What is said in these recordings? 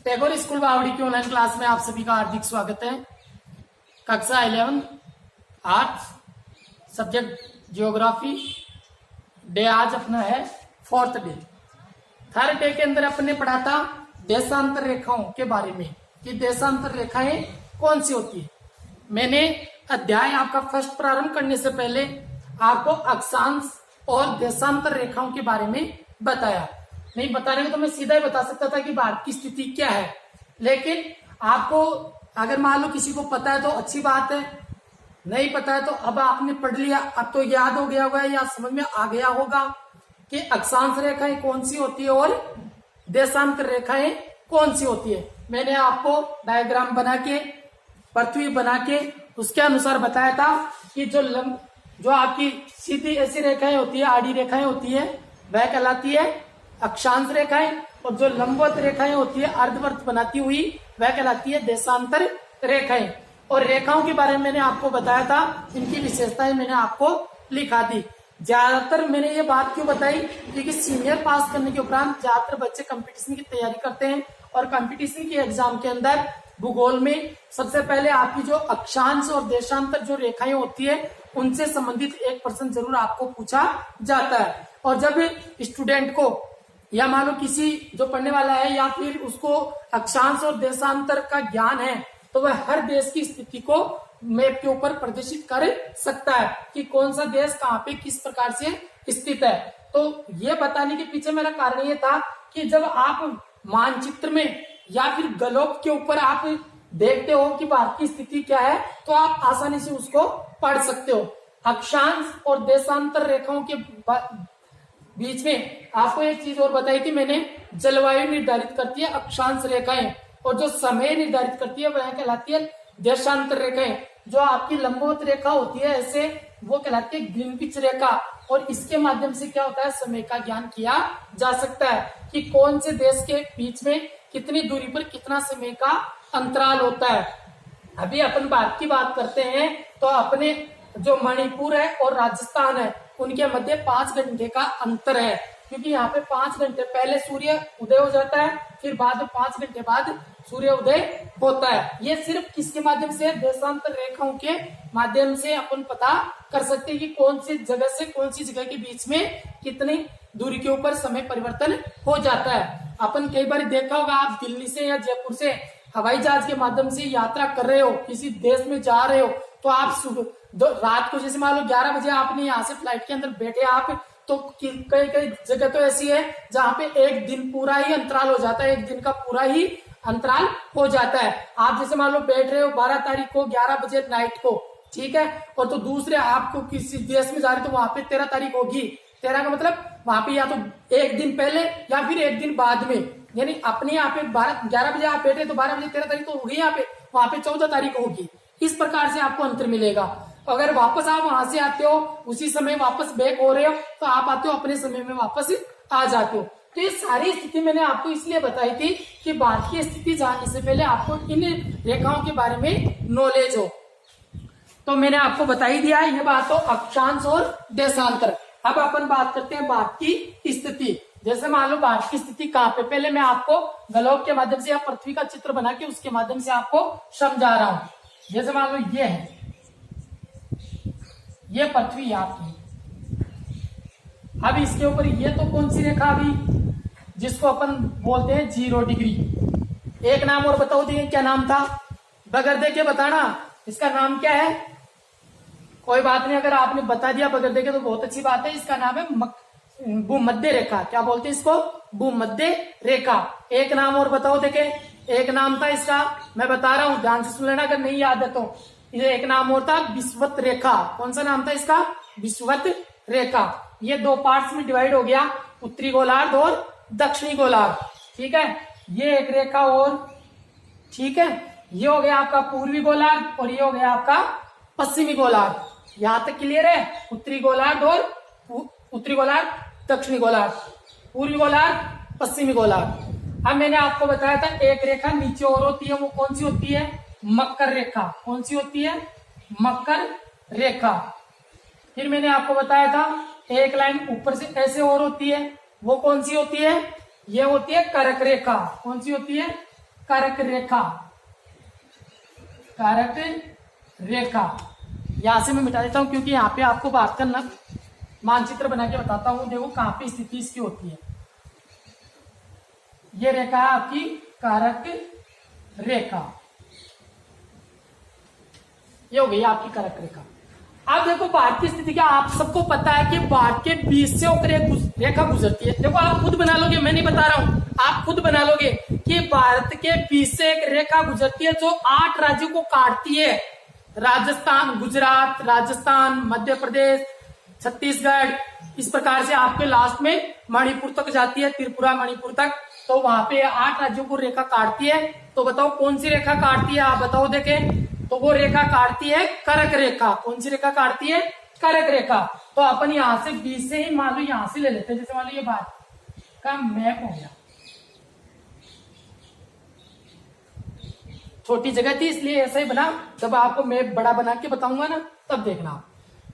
Tagore school बावड़ी की online class में आप सभी का हार्दिक स्वागत है। कक्षा 11 आर्ट्स सब्जेक्ट ज्योग्राफी डे आज अपना है 4th डे। 3rd डे के अंदर अपने पढ़ा था देशांतर रेखाओं के बारे में कि देशांतर रेखाएं कौन सी होती है। मैंने अध्याय आपका फर्स्ट प्रारंभ करने से पहले आपको अक्षांश और देशांतर रेखाओं के बारे में बताया। नहीं बताने को तो मैं सीधा ही बता सकता था कि भारत की स्थिति क्या है, लेकिन आपको अगर मान लो किसी को पता है तो अच्छी बात है, नहीं पता है तो अब आपने पढ़ लिया, अब तो याद हो गया होगा या समझ में आ गया होगा कि अक्षांश रेखाएं कौन सी होती है और देशांतर रेखाएं कौन सी होती है। मैंने आपको डायग्राम बना के पृथ्वी बना के उसके अनुसार बताया था कि जो आपकी सीधी ऐसी रेखाएं होती है, आड़ी रेखाएं होती है, वह कहलाती है अक्षांश रेखाएं, और जो लंबवत रेखाएं होती है अर्धवृत्त बनाती हुई वह कहलाती है देशांतर रेखाएं। और रेखाओं के बारे में मैंने आपको बताया था, इनकी विशेषताएं मैंने आपको लिखा दी। ज्यादातर मैंने ये बात क्यों बताई क्योंकि सीनियर पास करने के उपरांत ज्यादातर बच्चे कंपटीशन की तैयारी करते हैं और कंपटीशन की एग्जाम के अंदर भूगोल में सबसे पहले आपकी जो अक्षांश और देशांतर जो रेखाएं होती है उनसे संबंधित एक प्रश्न जरूर आपको पूछा जाता है। और जब स्टूडेंट को या मान लो किसी जो पढ़ने वाला है या फिर उसको अक्षांश और देशांतर का ज्ञान है तो वह हर देश की स्थिति को मैप के ऊपर प्रदर्शित कर सकता है कि कौन सा देश कहाँ पे किस प्रकार से स्थित है। तो ये बताने के पीछे मेरा कारण ये था कि जब आप मानचित्र में या फिर ग्लोब के ऊपर आप देखते हो कि भारत की स्थिति क्या है तो आप आसानी से उसको पढ़ सकते हो। अक्षांश और देशांतर रेखाओं के बीच में आपको एक चीज और बताई थी मैंने, जलवायु निर्धारित करती है अक्षांश रेखाएं और जो समय निर्धारित करती है वह कहलाती है देशांतर रेखाएं। जो आपकी लंबवत रेखा होती है ऐसे वो कहलाती है ग्रीनविच रेखा, और इसके माध्यम से क्या होता है समय का ज्ञान किया जा सकता है कि कौन से देश के बीच में कितनी दूरी पर कितना समय का अंतराल होता है। अभी अपन भारत की बात करते हैं तो अपने जो मणिपुर है और राजस्थान है उनके मध्य 5 घंटे का अंतर है, क्योंकि यहाँ पे 5 घंटे पहले सूर्य उदय हो जाता है, फिर बाद में 5 घंटे बाद सूर्य उदय होता है। ये सिर्फ किसके माध्यम से, देशांतर रेखाओं के माध्यम से अपन पता कर सकते हैं कि कौन सी जगह से कौन सी जगह के बीच में कितनी दूरी के ऊपर समय परिवर्तन हो जाता है। अपन कई बार देखा होगा, आप दिल्ली से या जयपुर से हवाई जहाज के माध्यम से यात्रा कर रहे हो, किसी देश में जा रहे हो, तो आप रात को जैसे मान लो 11 बजे आपने यहाँ से फ्लाइट के अंदर बैठे आप, तो कई कई जगह तो ऐसी है जहाँ पे एक दिन पूरा ही अंतराल हो जाता है, एक दिन का पूरा ही अंतराल हो जाता है। आप जैसे मान लो बैठ रहे हो 12 तारीख को 11 बजे नाइट को, ठीक है, और तो दूसरे आपको किसी देश में जा रहे तो वहां पे 13 तारीख होगी। 13 का मतलब वहां पे या तो एक दिन पहले या फिर एक दिन बाद में, यानी अपने यहाँ पे 11 बजे आप बैठे तो 12 बजे 13 तारीख तो होगी, यहाँ पे वहां पे 14 तारीख होगी। इस प्रकार से आपको अंतर मिलेगा। अगर वापस आप वहां से आते हो उसी समय वापस बैक हो रहे हो तो आप आते हो अपने समय में वापस आ जाते हो। तो ये सारी स्थिति मैंने आपको इसलिए बताई थी कि भारत की स्थिति जानने से पहले आपको इन रेखाओं के बारे में नॉलेज हो। तो मैंने आपको बता ही दिया है, ये बात हो अक्षांश और देशांतर। अब अपन बात करते हैं भारत की स्थिति। जैसे मान लो भारत की स्थिति कहाँ पे, पहले मैं आपको ग्लोब के माध्यम से या पृथ्वी का चित्र बना के उसके माध्यम से आपको समझा रहा हूं। जैसे मान लो ये है, ये पृथ्वी आपकी। अब इसके ऊपर ये तो कौन सी रेखा अभी जिसको अपन बोलते हैं 0 डिग्री। एक नाम और बताओ, देखिए क्या नाम था, बगैर देखे बताना इसका नाम क्या है। कोई बात नहीं, अगर आपने बता दिया बगैर देखे तो बहुत अच्छी बात है। इसका नाम है भूमध्य रेखा। क्या बोलते हैं इसको, भूमध्य रेखा। एक नाम और बताओ देखे, एक नाम था इसका, मैं बता रहा हूं ध्यान से सुन लेना अगर नहीं याद है तो। ये एक नाम और था विषुवत रेखा। कौन सा नाम था इसका, विषुवत रेखा। ये 2 पार्ट्स में डिवाइड हो गया, उत्तरी गोलार्ध और दक्षिणी गोलार्ध, ठीक है। ये एक रेखा और, ठीक है, ये हो गया आपका पूर्वी गोलार्ध और ये हो गया आपका पश्चिमी गोलार्ध। यहां तक क्लियर है, उत्तरी गोलार्ध और उत्तरी गोलार्ध, दक्षिणी गोलार्ध, पूर्वी गोलार्ध, पश्चिमी गोलार्ध। अब मैंने आपको बताया था एक रेखा नीचे और होती है, वो कौन सी होती है, मकर रेखा। कौन सी होती है, मकर रेखा। फिर मैंने आपको बताया था एक लाइन ऊपर से ऐसे और होती है, वो कौन सी होती है, ये होती है कर्क रेखा। कौन सी होती है, कर्क रेखा, कर्क रेखा। यहां से मैं मिटा देता हूं क्योंकि यहाँ पे आपको बात करना, मानचित्र बना के बताता हूं। देखो कहां पे स्थिति इसकी होती है। ये रेखा है आपकी कारक रेखा, ये हो गई आपकी कारक रेखा। अब देखो भारत की स्थिति क्या, आप सबको पता है कि भारत के बीच से होकर एक रेखा गुजरती है। देखो आप खुद बना लोगे, मैं नहीं बता रहा हूं, आप खुद बना लोगे कि भारत के बीच से एक रेखा गुजरती है जो 8 राज्यों को काटती है। राजस्थान, गुजरात, राजस्थान, मध्य प्रदेश, छत्तीसगढ़, इस प्रकार से आपके लास्ट में मणिपुर तक जाती है, त्रिपुरा, मणिपुर तक। तो वहां पे 8 राज्यों को रेखा काटती है। तो बताओ कौन सी रेखा काटती है, आप बताओ देखें। तो वो रेखा काटती है कर्क रेखा। कौन सी रेखा काटती है, कर्क रेखा। तो अपन यहां से बीच से ही मान लो यहां से ले लेते हैं। जैसे मान लो ये भारत का मैप हो गया, छोटी जगह थी इसलिए ऐसा ही बना। जब आपको मैप बड़ा बना के बताऊंगा ना तब देखना।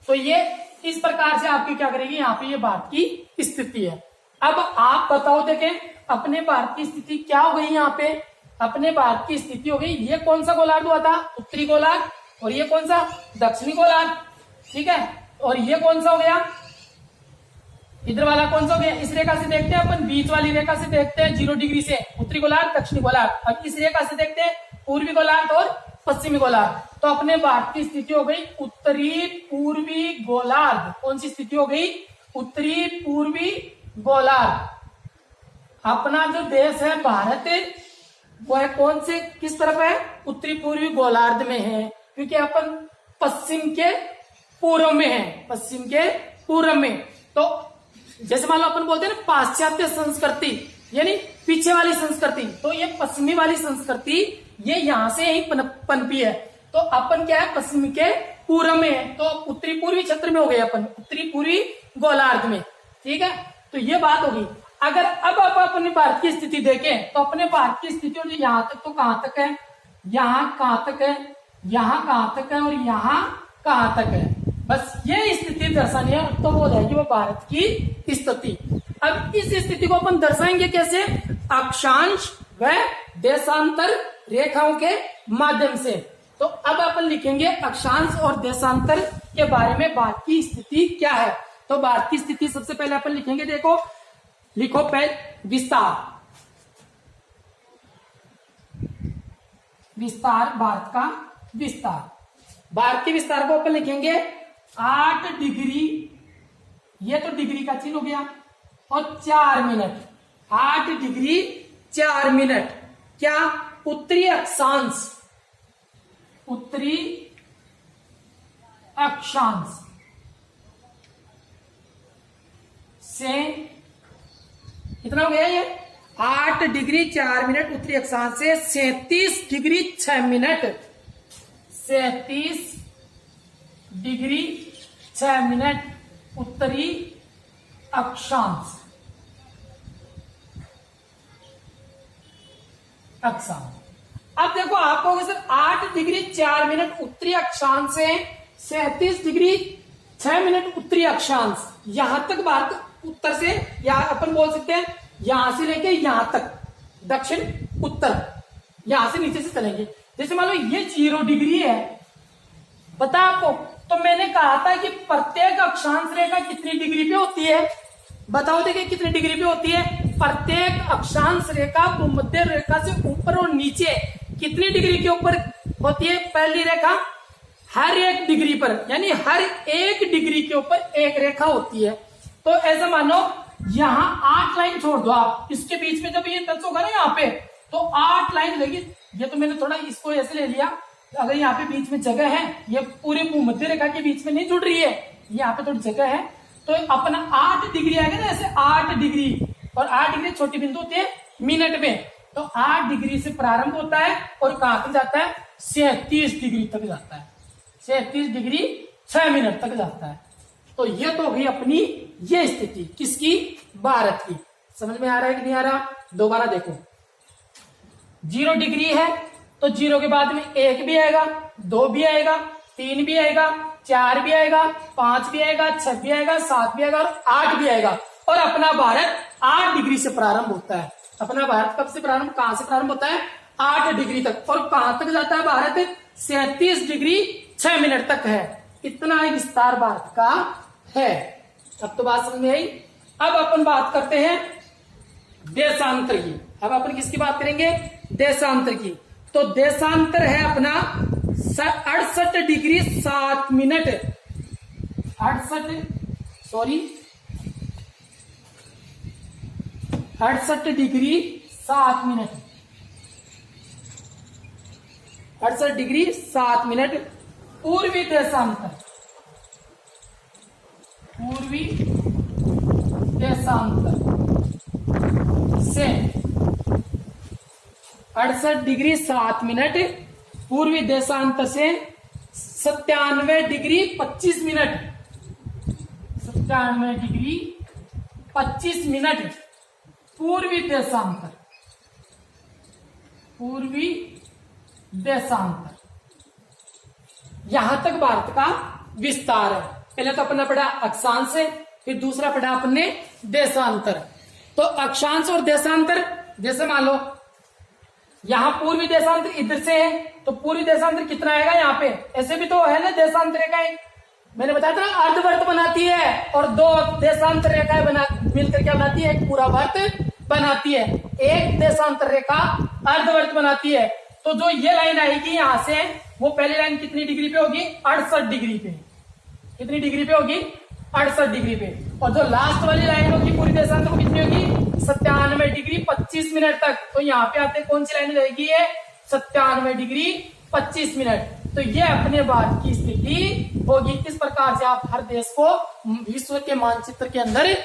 तो ये इस प्रकार से आपकी क्या करेगी, यहाँ पे ये भारत की स्थिति है। अब आप बताओ देखें अपने भारत की स्थिति क्या हो गई। यहाँ पे अपने भारत की स्थिति हो गई, ये कौन सा गोलार्ध हुआ था, उत्तरी गोलार्ध, और ये कौन सा, दक्षिणी गोलार्ध, ठीक है। और ये कौन सा हो गया, इधर वाला कौन सा हो गया। इस रेखा से देखते हैं अपन, बीच वाली रेखा से देखते हैं 0 डिग्री से, उत्तरी गोलार्ध, दक्षिणी गोलार्ध। अब इस रेखा से देखते हैं पूर्वी गोलार्ध और पश्चिमी गोलार्ध। तो अपने भारत की स्थिति हो गई उत्तरी पूर्वी गोलार्ध। कौन सी स्थिति हो गई, उत्तरी पूर्वी गोलार्ध। अपना जो देश है भारत, वो है कौन से, किस तरफ है, उत्तरी पूर्वी गोलार्ध में है, क्योंकि अपन पश्चिम के पूर्व में है, पश्चिम के पूर्व में। तो जैसे मान लो अपन बोलते हैं ना पाश्चात्य संस्कृति, यानी पीछे वाली संस्कृति, तो ये पश्चिमी वाली संस्कृति ये यहां से ही पनपी है। तो अपन क्या है, पश्चिम के पूर्व में है, तो उत्तरी पूर्वी क्षेत्र में हो गए अपन, उत्तरी पूर्वी गोलार्ध में, ठीक है। तो ये बात होगी। अगर अब आप अपने भारत की स्थिति देखें तो अपने भारत की स्थिति और यहाँ तक तो कहां तक है, यहाँ कहां तक है, यहाँ कहां तक है और यहाँ कहां तक है, बस ये स्थिति दर्शानी है। तो वो हो जाएगी वो भारत की स्थिति। अब इस स्थिति को अपन दर्शाएंगे कैसे, अक्षांश व देशांतर रेखाओं के माध्यम से। तो अब अपन लिखेंगे अक्षांश और देशांतर के बारे में भारत की स्थिति क्या है। तो भारत की स्थिति सबसे पहले अपन लिखेंगे, देखो लिखो पहले विस्तार, विस्तार, भारत का विस्तार। भारत के विस्तार को अपन लिखेंगे 8 डिग्री, ये तो डिग्री का चिन्ह हो गया, और 4 मिनट, 8 डिग्री 4 मिनट। क्या, उत्तरी अक्षांश, उत्तरी अक्षांश से कितना हो गया, ये 8 डिग्री 4 मिनट उत्तरी अक्षांश से 37 डिग्री 6 मिनट, 37 डिग्री 6 मिनट उत्तरी अक्षांश, अक्षांश। अब देखो आपको सर 8 डिग्री 4 मिनट उत्तरी अक्षांश से 37 डिग्री 6 मिनट उत्तरी अक्षांश, यहां तक भारत उत्तर से, या अपन बोल सकते हैं यहां से लेके यहां तक दक्षिण उत्तर, यहां से नीचे से चलेंगे। जैसे मान लो ये 0 डिग्री है, पता आपको, तो मैंने कहा था कि प्रत्येक अक्षांश रेखा कितनी डिग्री पे होती है, बताओ देखिए कितनी डिग्री पे होती है। प्रत्येक अक्षांश रेखा भूमध्य रेखा से ऊपर और नीचे कितनी डिग्री के ऊपर होती है, पहली रेखा हर 1 डिग्री पर, यानी हर 1 डिग्री के ऊपर एक रेखा होती है। तो ऐसा मानो यहाँ 8 लाइन छोड़ दो आप, इसके बीच में जब ये टच होगा ना यहाँ पे, तो 8 लाइन लगी। ये तो मैंने थोड़ा इसको ऐसे ले लिया, अगर यहाँ पे बीच में जगह है, ये पूरे भूमध्य रेखा के बीच में नहीं जुड़ रही है, यहाँ पे थोड़ी जगह है, तो अपना 8 डिग्री आएगा ना, ऐसे 8 डिग्री, और 8 डिग्री छोटी बिंदु होती है मिनट में, तो 8 डिग्री से प्रारंभ होता है और कहां तक जाता है, 37 डिग्री तक जाता है, 37 डिग्री 6 मिनट तक जाता है। तो ये तो होगी अपनी ये स्थिति किसकी, भारत की। समझ में आ रहा है कि नहीं आ रहा, दोबारा देखो 0 डिग्री है तो 0 के बाद में 1 भी आएगा, 2 भी आएगा, 3 भी आएगा, 4 भी आएगा, 5 भी आएगा, 6 भी आएगा, 7 भी आएगा और 8 भी आएगा। और अपना भारत 8 डिग्री से प्रारंभ होता है। अपना भारत कब से प्रारंभ, कहां से प्रारंभ होता है, 8 डिग्री तक। और कहां तक जाता है भारत? 37 डिग्री 6 मिनट तक है। इतना ही विस्तार भारत का है। अब तो बात समझ में आई। अब अपन बात करते हैं देशांतर की। अब अपन किसकी बात करेंगे? देशांतर की। तो देशांतर है अपना 68 degree 7 minute 68 degree 7 minute 68 degree 7 minute पूर्वी देशांतर से 68 डिग्री 7 मिनट पूर्वी देशांतर से 97 डिग्री 25 मिनट 97 डिग्री 25 मिनट पूर्वी देशांतर यहां तक भारत का विस्तार है। पहले तो अपना पढ़ा अक्षांश है, फिर दूसरा पढ़ा अपने देशांतर। तो अक्षांश और देशांतर, जैसे मान लो यहां पूर्वी देशांतर इधर से है, तो पूर्वी देशांतर कितना आएगा यहाँ पे? ऐसे भी तो है ना देशांतर रेखाएं, मैंने बताया था ना अर्धवर्त बनाती है, और दो देशांतर रेखाएं मिलकर क्या बनाती है? एक पूरा वर्त बनाती है। एक देशांतर रेखा अर्धवर्त बनाती है। तो जो ये लाइन आएगी यहां से, वो पहली लाइन कितनी डिग्री पे होगी? 68 डिग्री पे। कितनी डिग्री पे होगी? 68 डिग्री पे। और जो लास्ट वाली लाइन होगी पूरी देशांतर, वो कितनी होगी? 97 डिग्री 25 मिनट तक। तो यहाँ पे आते कौन सी लाइन रहेगी? ये 97 डिग्री 25 मिनट। तो ये अपने भारत की स्थिति होगी। इस प्रकार से आप हर देश को विश्व के मानचित्र के अंदर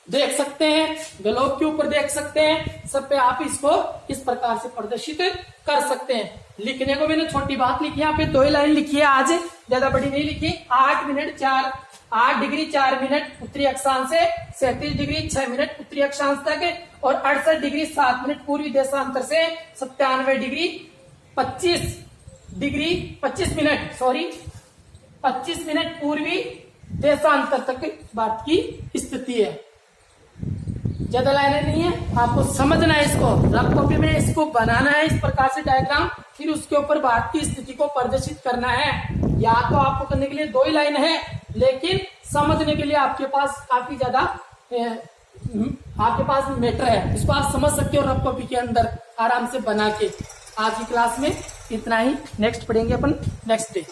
देख सकते हैं, ग्लोब के ऊपर देख सकते हैं, सब पे आप इसको इस प्रकार से प्रदर्शित कर सकते हैं। लिखने को मैंने छोटी बात लिखी है, यहाँ पे 2 ही लाइन लिखी है, आज ज्यादा बड़ी नहीं लिखी। 8 डिग्री 4 मिनट उत्तरी अक्षांश से 37 डिग्री 6 मिनट उत्तरी अक्षांश तक, और 68 डिग्री 7 मिनट पूर्वी देशांतर से 97 डिग्री 25 मिनट पूर्वी देशांतर तक भारत की स्थिति है। ज्यादा लाइनें नहीं है, आपको समझना है इसको, रफ कॉपी में इसको बनाना है इस प्रकार से डायग्राम, फिर उसके ऊपर भारत की स्थिति को प्रदर्शित करना है। या तो आपको करने के लिए 2 ही लाइन है, लेकिन समझने के लिए आपके पास काफी ज्यादा आपके पास मैटर है, इसको आप समझ सकते हो रफ कॉपी के अंदर आराम से बना के। आज की क्लास में इतना ही, नेक्स्ट पढ़ेंगे अपन नेक्स्ट डे।